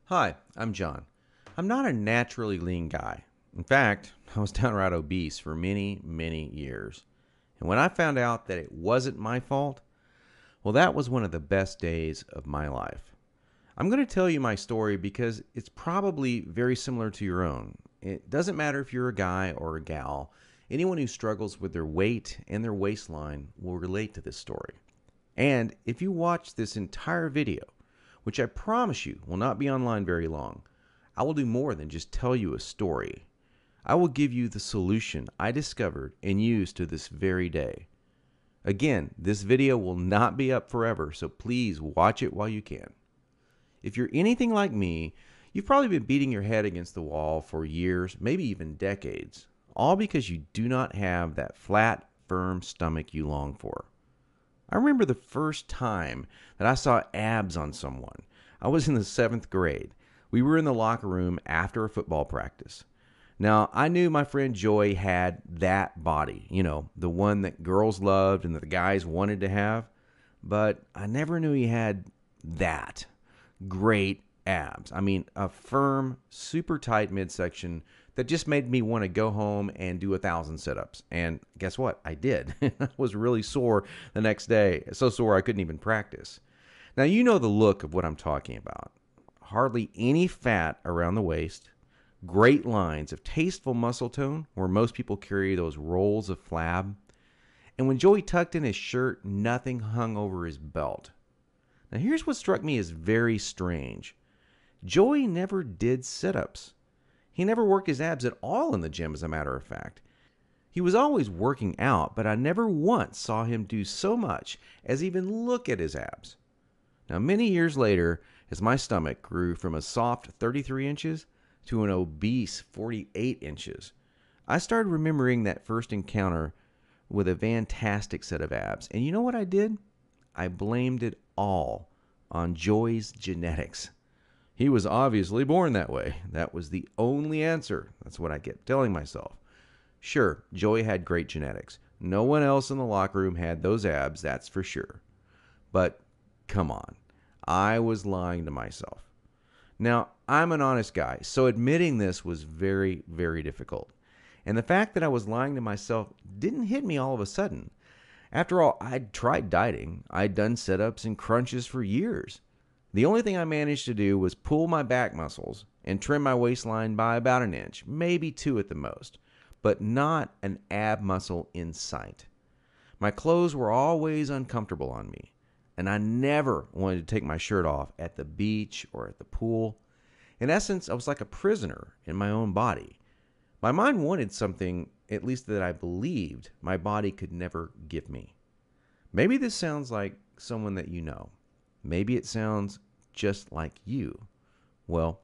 Hi, I'm John. I'm not a naturally lean guy. In fact, I was downright obese for many, many years. And when I found out that it wasn't my fault, well, that was one of the best days of my life. I'm going to tell you my story because it's probably very similar to your own. It doesn't matter if you're a guy or a gal, anyone who struggles with their weight and their waistline will relate to this story. And if you watch this entire video, which I promise you will not be online very long, I will do more than just tell you a story. I will give you the solution I discovered and use to this very day. Again, this video will not be up forever, so please watch it while you can. If you're anything like me, you've probably been beating your head against the wall for years, maybe even decades, all because you do not have that flat, firm stomach you long for. I remember the first time that I saw abs on someone. I was in the 7th grade. We were in the locker room after a football practice. Now, I knew my friend Joy had that body, the one that girls loved and that the guys wanted to have, but I never knew he had that great abs. I mean, a firm, super tight midsection that just made me want to go home and do 1,000 sit-ups. And guess what? I did. I was really sore the next day. So sore I couldn't even practice. Now, you know the look of what I'm talking about. Hardly any fat around the waist. Great lines of tasteful muscle tone where most people carry those rolls of flab. And when Joey tucked in his shirt, nothing hung over his belt. Now, here's what struck me as very strange. Joey never did sit-ups. He never worked his abs at all in the gym, as a matter of fact. He was always working out, but I never once saw him do so much as even look at his abs. Now, many years later, as my stomach grew from a soft 33 inches to an obese 48 inches, I started remembering that first encounter with a fantastic set of abs. And you know what I did? I blamed it all on Joey's genetics. He was obviously born that way. That was the only answer. That's what I kept telling myself. Sure, Joey had great genetics. No one else in the locker room had those abs, that's for sure. But come on, I was lying to myself. Now, I'm an honest guy, so admitting this was very, very difficult. And the fact that I was lying to myself didn't hit me all of a sudden. After all, I'd tried dieting. I'd done sit-ups and crunches for years. The only thing I managed to do was pull my back muscles and trim my waistline by about an inch, maybe 2 at the most, but not an ab muscle in sight. My clothes were always uncomfortable on me, and I never wanted to take my shirt off at the beach or at the pool. In essence, I was like a prisoner in my own body. My mind wanted something, at least that I believed, my body could never give me. Maybe this sounds like someone that you know. Maybe it sounds just like you. Well,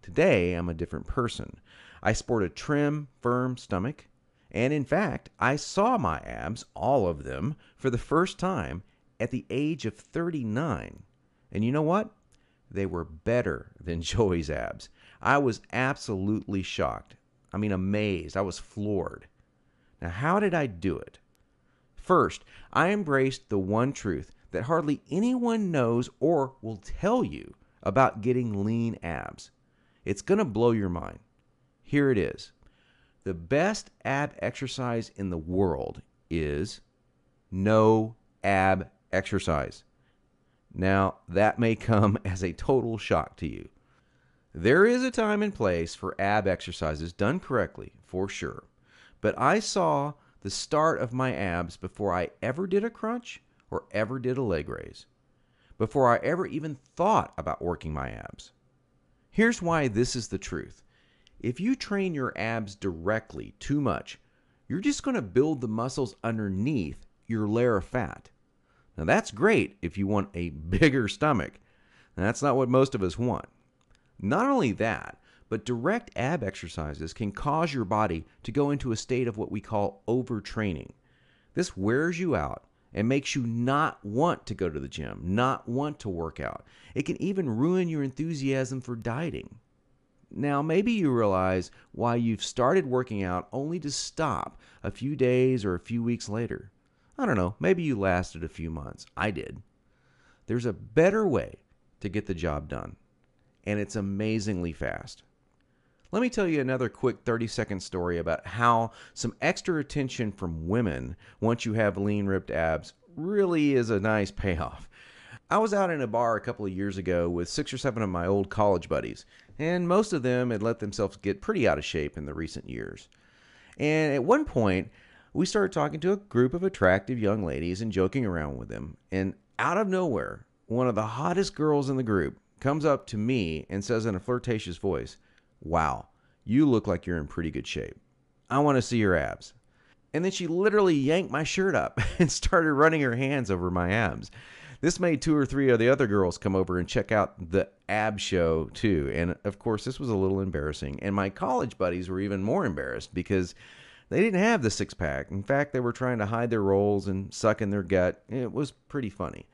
today I'm a different person. I sport a trim, firm stomach, and in fact, I saw my abs, all of them, for the first time at the age of 39. And you know what? They were better than Joey's abs. I was absolutely shocked. I mean, amazed. I was floored. Now, how did I do it? First, I embraced the one truth that hardly anyone knows or will tell you about getting lean abs. It's going to blow your mind. Here it is. The best ab exercise in the world is no ab exercise. Now, that may come as a total shock to you. There is a time and place for ab exercises done correctly, for sure. But I saw the start of my abs before I ever did a crunch or ever did a leg raise, before I ever even thought about working my abs. Here's why this is the truth. If you train your abs directly too much, you're just going to build the muscles underneath your layer of fat. Now that's great if you want a bigger stomach. And that's not what most of us want. Not only that, but direct ab exercises can cause your body to go into a state of what we call overtraining. This wears you out and makes you not want to go to the gym, not want to work out. It can even ruin your enthusiasm for dieting. Now, maybe you realize why you've started working out only to stop a few days or a few weeks later. I don't know, maybe you lasted a few months. I did. There's a better way to get the job done. and it's amazingly fast. Let me tell you another quick 30-second story about how some extra attention from women once you have lean ripped abs really is a nice payoff. I was out in a bar a couple of years ago with 6 or 7 of my old college buddies, and most of them had let themselves get pretty out of shape in the recent years. And at one point, we started talking to a group of attractive young ladies and joking around with them, and out of nowhere, one of the hottest girls in the group comes up to me and says in a flirtatious voice, "Wow, you look like you're in pretty good shape. I want to see your abs." And then she literally yanked my shirt up and started running her hands over my abs. This made 2 or 3 of the other girls come over and check out the ab show too. And of course, this was a little embarrassing. And my college buddies were even more embarrassed because they didn't have the six pack. In fact, they were trying to hide their rolls and suck in their gut. It was pretty funny.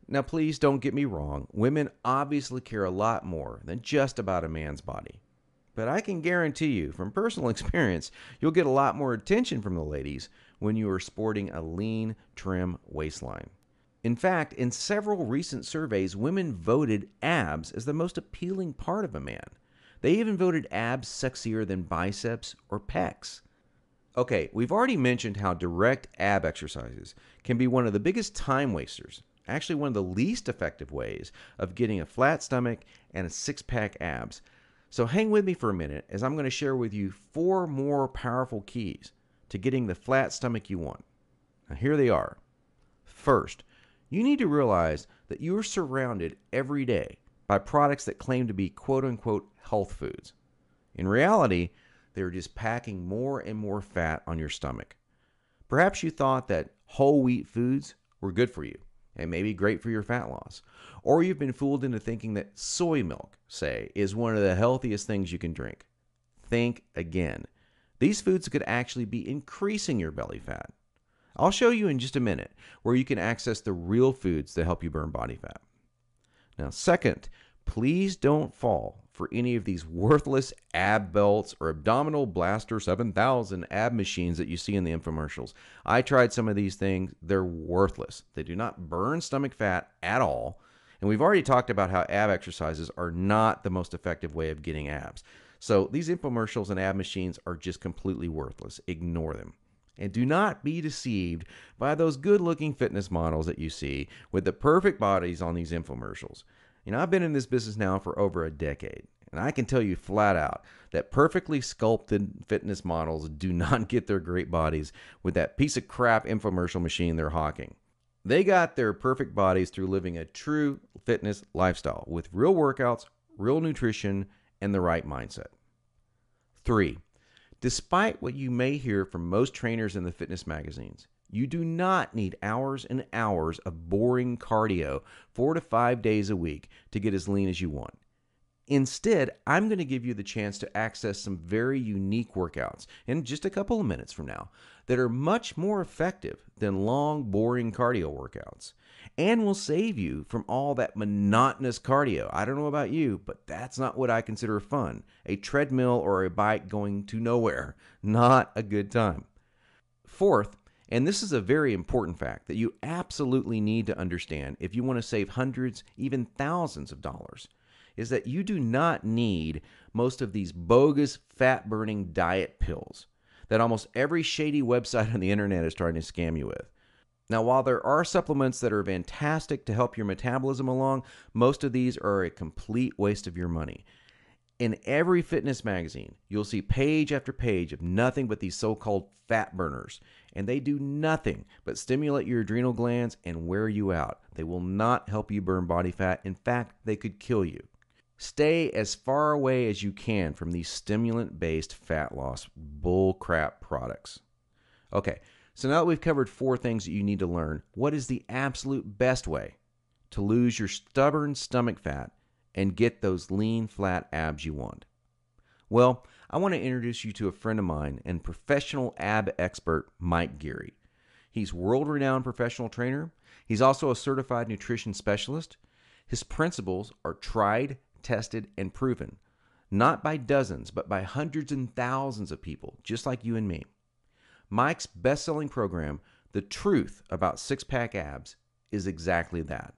Now, please don't get me wrong. Women obviously care a lot more than just about a man's body. But I can guarantee you, from personal experience, you'll get a lot more attention from the ladies when you are sporting a lean, trim waistline. In fact, in several recent surveys, women voted abs as the most appealing part of a man. They even voted abs sexier than biceps or pecs. Okay, we've already mentioned how direct ab exercises can be one of the biggest time wasters, actually one of the least effective ways of getting a flat stomach and a six-pack abs. So hang with me for a minute as I'm going to share with you 4 more powerful keys to getting the flat stomach you want. Now here they are. First, you need to realize that you are surrounded every day by products that claim to be quote-unquote health foods. In reality, they're just packing more and more fat on your stomach. Perhaps you thought that whole wheat foods were good for you and maybe great for your fat loss. Or you've been fooled into thinking that soy milk, say, is one of the healthiest things you can drink. Think again. These foods could actually be increasing your belly fat. I'll show you in just a minute where you can access the real foods that help you burn body fat. Now, second, please don't fall for any of these worthless ab belts or abdominal blaster 7000 ab machines that you see in the infomercials. I tried some of these things. They're worthless. They do not burn stomach fat at all. And we've already talked about how ab exercises are not the most effective way of getting abs. So these infomercials and ab machines are just completely worthless. Ignore them. And do not be deceived by those good-looking fitness models that you see with the perfect bodies on these infomercials. You know, I've been in this business now for over a decade, and I can tell you flat out that perfectly sculpted fitness models do not get their great bodies with that piece of crap infomercial machine they're hawking. They got their perfect bodies through living a true fitness lifestyle with real workouts, real nutrition, and the right mindset. 3. Despite what you may hear from most trainers in the fitness magazines, you do not need hours and hours of boring cardio 4 to 5 days a week to get as lean as you want. Instead, I'm going to give you the chance to access some very unique workouts in just a couple of minutes from now that are much more effective than long, boring cardio workouts and will save you from all that monotonous cardio. I don't know about you, but that's not what I consider fun. A treadmill or a bike going to nowhere. Not a good time. Fourth, and this is a very important fact that you absolutely need to understand if you want to save hundreds, even thousands of dollars, is that you do not need most of these bogus fat-burning diet pills that almost every shady website on the internet is trying to scam you with. Now, while there are supplements that are fantastic to help your metabolism along, most of these are a complete waste of your money. In every fitness magazine, you'll see page after page of nothing but these so-called fat burners, and they do nothing but stimulate your adrenal glands and wear you out. They will not help you burn body fat. In fact, they could kill you. Stay as far away as you can from these stimulant-based fat loss bullcrap products. Okay, so now that we've covered 4 things that you need to learn, what is the absolute best way to lose your stubborn stomach fat and get those lean, flat abs you want? Well, I want to introduce you to a friend of mine and professional ab expert, Mike Geary. He's world-renowned professional trainer. He's also a certified nutrition specialist. His principles are tried, tested, and proven, not by dozens, but by hundreds and thousands of people, just like you and me. Mike's best-selling program, The Truth About Six-Pack Abs, is exactly that.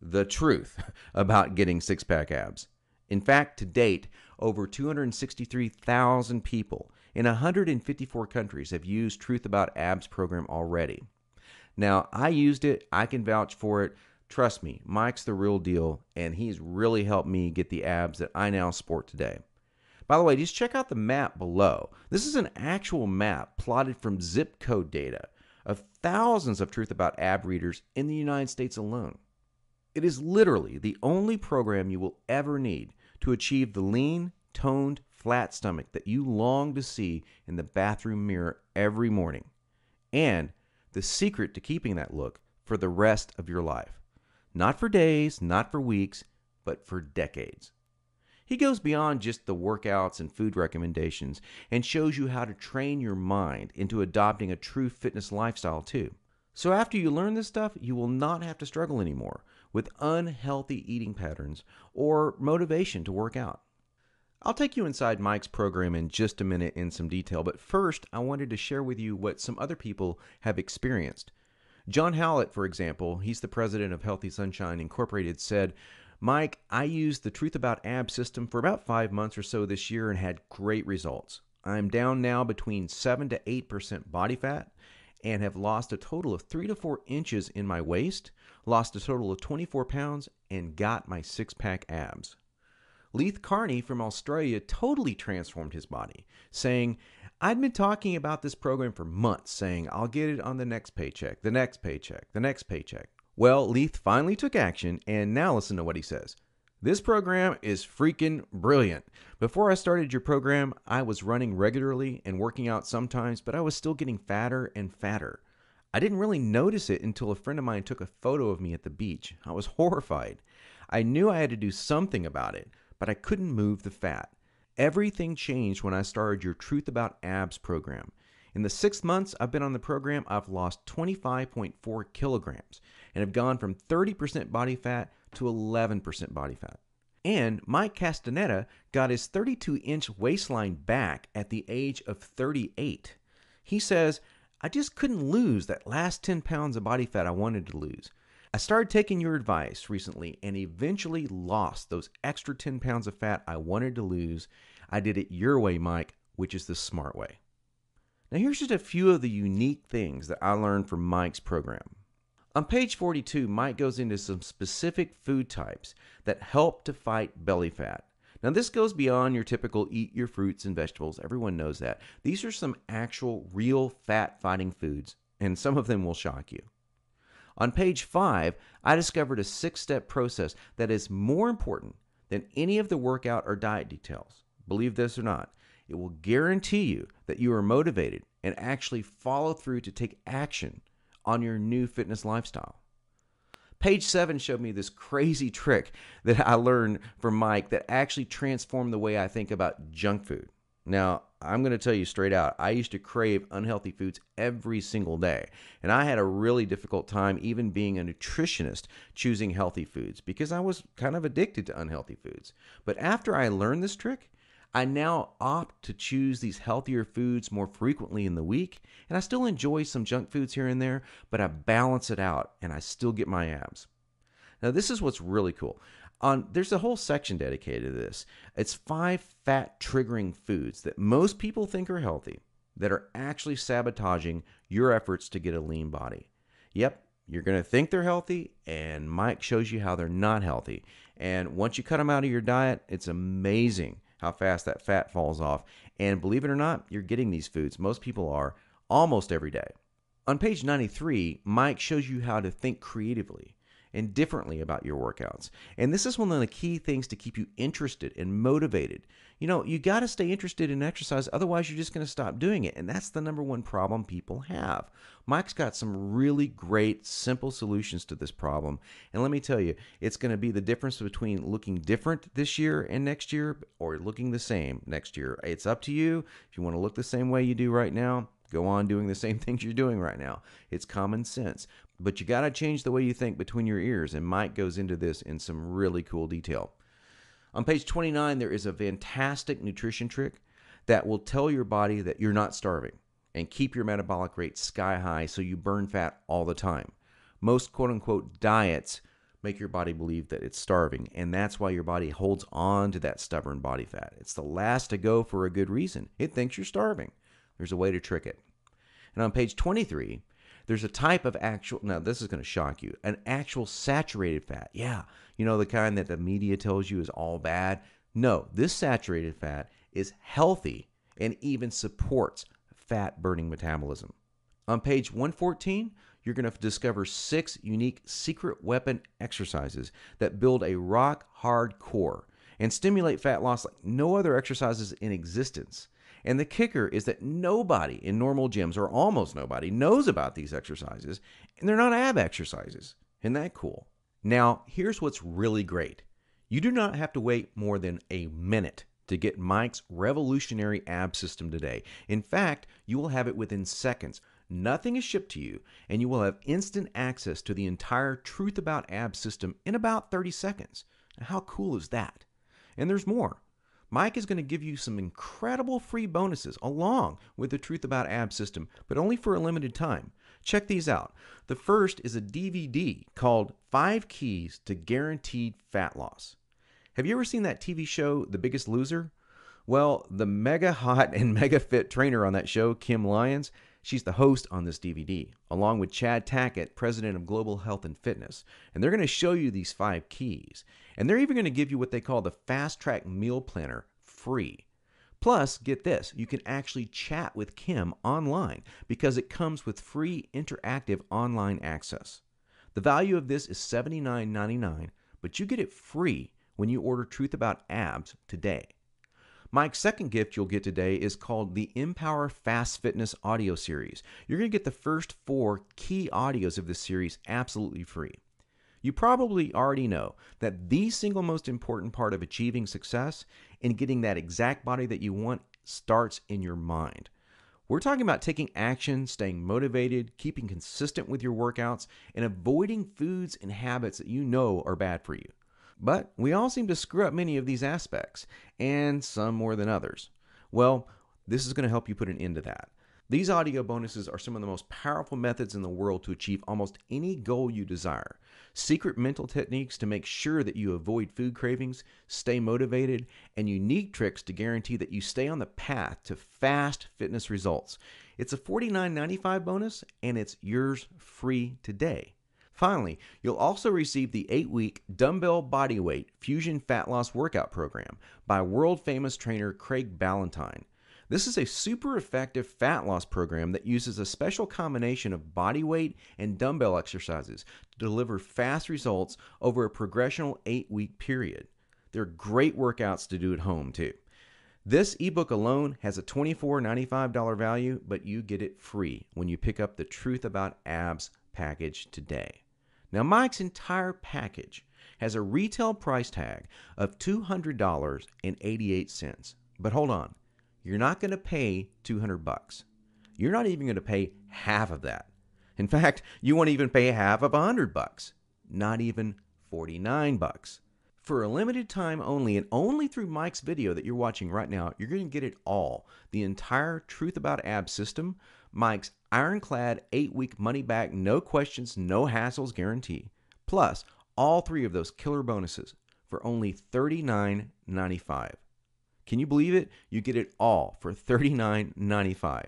The truth about getting six-pack abs. In fact, to date, over 263,000 people in 154 countries have used Truth About Abs program already. Now, I used it. I can vouch for it. Trust me, Mike's the real deal, and he's really helped me get the abs that I now sport today. By the way, just check out the map below. This is an actual map plotted from zip code data of thousands of Truth About Ab readers in the United States alone. It is literally the only program you will ever need to achieve the lean, toned, flat stomach that you long to see in the bathroom mirror every morning, and the secret to keeping that look for the rest of your life. Not for days, not for weeks, but for decades. He goes beyond just the workouts and food recommendations and shows you how to train your mind into adopting a true fitness lifestyle too. So after you learn this stuff, you will not have to struggle anymore with unhealthy eating patterns or motivation to work out. I'll take you inside Mike's program in just a minute in some detail, but first I wanted to share with you what some other people have experienced. John Howlett, for example, he's the president of Healthy Sunshine Incorporated, said, "Mike, I used the Truth About Abs system for about 5 months or so this year and had great results. I'm down now between 7 to 8% body fat and have lost a total of 3 to 4 inches in my waist, lost a total of 24 pounds, and got my six-pack abs." Leith Carney from Australia totally transformed his body, saying, "I'd been talking about this program for months, saying I'll get it on the next paycheck, the next paycheck, the next paycheck." Well, Leith finally took action, and now listen to what he says. "This program is freaking brilliant. Before I started your program, I was running regularly and working out sometimes, but I was still getting fatter and fatter. I didn't really notice it until a friend of mine took a photo of me at the beach. I was horrified. I knew I had to do something about it, but I couldn't move the fat. Everything changed when I started your Truth About Abs program. In the 6 months I've been on the program, I've lost 25.4 kilograms and have gone from 30% body fat to 11% body fat." And Mike Castaneda got his 32-inch waistline back at the age of 38. He says, "I just couldn't lose that last 10 pounds of body fat I wanted to lose. I started taking your advice recently and eventually lost those extra 10 pounds of fat I wanted to lose. I did it your way, Mike, which is the smart way." Now here's just a few of the unique things that I learned from Mike's program. On page 42, Mike goes into some specific food types that help to fight belly fat. Now this goes beyond your typical eat your fruits and vegetables. Everyone knows that. These are some actual real fat-fighting foods, and some of them will shock you. On page 5, I discovered a 6-step process that is more important than any of the workout or diet details. Believe this or not, it will guarantee you that you are motivated and actually follow through to take action on your new fitness lifestyle. Page 7 showed me this crazy trick that I learned from Mike that actually transformed the way I think about junk food. Now, I'm going to tell you straight out, I used to crave unhealthy foods every single day, and I had a really difficult time even being a nutritionist choosing healthy foods because I was kind of addicted to unhealthy foods. But after I learned this trick, I now opt to choose these healthier foods more frequently in the week, and I still enjoy some junk foods here and there, but I balance it out and I still get my abs. Now, this is what's really cool. There's a whole section dedicated to this. It's 5 fat-triggering foods that most people think are healthy that are actually sabotaging your efforts to get a lean body. Yep, you're going to think they're healthy, and Mike shows you how they're not healthy. And once you cut them out of your diet, it's amazing how fast that fat falls off. And believe it or not, you're getting these foods. Most people are almost every day. On page 93, Mike shows you how to think creatively and differently about your workouts. And this is one of the key things to keep you interested and motivated. You know, you got to stay interested in exercise, otherwise you're just going to stop doing it. And that's the number one problem people have. Mike's got some really great, simple solutions to this problem. And let me tell you, it's going to be the difference between looking different this year and next year or looking the same next year. It's up to you. If you want to look the same way you do right now, go on doing the same things you're doing right now. It's common sense. But you got to change the way you think between your ears, and Mike goes into this in some really cool detail. On page 29, there is a fantastic nutrition trick that will tell your body that you're not starving and keep your metabolic rate sky high so you burn fat all the time. Most quote-unquote diets make your body believe that it's starving, and that's why your body holds on to that stubborn body fat. It's the last to go for a good reason. It thinks you're starving. There's a way to trick it. And on page 23, there's a type of actual, now this is going to shock you, an actual saturated fat. Yeah, you know, the kind that the media tells you is all bad. No, this saturated fat is healthy and even supports fat burning metabolism. On page 114, you're going to discover 6 unique secret weapon exercises that build a rock hard core and stimulate fat loss like no other exercises in existence. And the kicker is that nobody in normal gyms, or almost nobody, knows about these exercises, and they're not ab exercises. Isn't that cool? Now, here's what's really great. You do not have to wait more than a minute to get Mike's revolutionary ab system today. In fact, you will have it within seconds. Nothing is shipped to you, and you will have instant access to the entire Truth About Abs system in about 30 seconds. Now, how cool is that? And there's more. Mike is going to give you some incredible free bonuses along with the Truth About Abs system, but only for a limited time. Check these out. The first is a DVD called 5 Keys to Guaranteed Fat Loss. Have you ever seen that TV show, The Biggest Loser? Well, the mega hot and mega fit trainer on that show, Kim Lyons, she's the host on this DVD, along with Chad Tackett, president of Global Health and Fitness. And they're going to show you these 5 keys. And they're even going to give you what they call the Fast Track Meal Planner free. Plus, get this, you can actually chat with Kim online because it comes with free interactive online access. The value of this is $79.99, but you get it free when you order Truth About Abs today. Mike's second gift you'll get today is called the Empower Fast Fitness audio series. You're going to get the first 4 key audios of this series absolutely free. You probably already know that the single most important part of achieving success and getting that exact body that you want starts in your mind. We're talking about taking action, staying motivated, keeping consistent with your workouts, and avoiding foods and habits that you know are bad for you. But we all seem to screw up many of these aspects, and some more than others. Well, this is going to help you put an end to that. These audio bonuses are some of the most powerful methods in the world to achieve almost any goal you desire. Secret mental techniques to make sure that you avoid food cravings, stay motivated, and unique tricks to guarantee that you stay on the path to fast fitness results. It's a $49.95 bonus, and it's yours free today. Finally, you'll also receive the 8-week Dumbbell Bodyweight Fusion Fat Loss Workout Program by world-famous trainer Craig Ballantyne. This is a super effective fat loss program that uses a special combination of body weight and dumbbell exercises to deliver fast results over a progressional 8-week period. They're great workouts to do at home too. This ebook alone has a $24.95 value, but you get it free when you pick up the Truth About Abs package today. Now, Mike's entire package has a retail price tag of $200.88. But hold on. You're not going to pay $200. You're not even going to pay half of that. In fact, you won't even pay half of $100. Not even $49. For a limited time only, and only through Mike's video that you're watching right now, you're going to get it all. The entire Truth About Abs system, Mike's ironclad 8-week money-back, no questions, no hassles guarantee, plus all 3 of those killer bonuses for only $39.95. Can you believe it? You get it all for $39.95.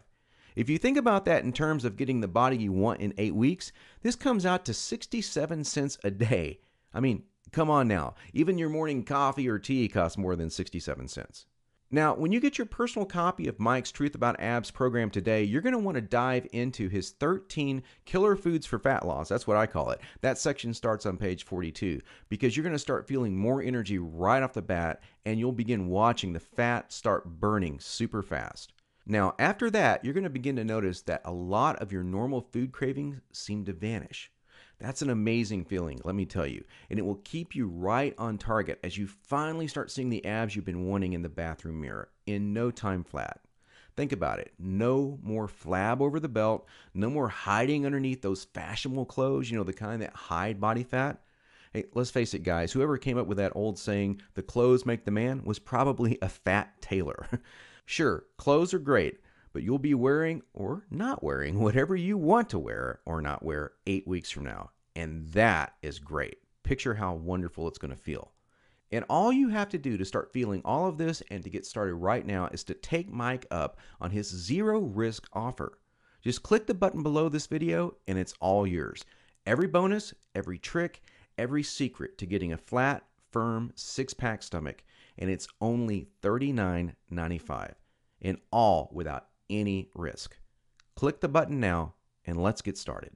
If you think about that in terms of getting the body you want in 8 weeks, this comes out to 67 cents a day. I mean, come on now. Even your morning coffee or tea costs more than 67 cents. Now, when you get your personal copy of Mike's Truth About Abs program today, you're going to want to dive into his 13 killer foods for fat loss. That's what I call it. That section starts on page 42 because you're going to start feeling more energy right off the bat, and you'll begin watching the fat start burning super fast. Now, after that, you're going to begin to notice that a lot of your normal food cravings seem to vanish. That's an amazing feeling, let me tell you, and it will keep you right on target as you finally start seeing the abs you've been wanting in the bathroom mirror in no time flat. Think about it. No more flab over the belt, no more hiding underneath those fashionable clothes, the kind that hide body fat. Hey, let's face it, guys, whoever came up with that old saying, the clothes make the man, was probably a fat tailor. Sure, clothes are great, but you'll be wearing or not wearing whatever you want to wear or not wear 8 weeks from now. And that is great. picture how wonderful it's going to feel. And all you have to do to start feeling all of this and to get started right now is to take Mike up on his zero risk offer. Just click the button below this video and it's all yours. Every bonus, every trick, every secret to getting a flat, firm, six-pack stomach, and it's only $39.95, and all without any risk. Click the button now and let's get started.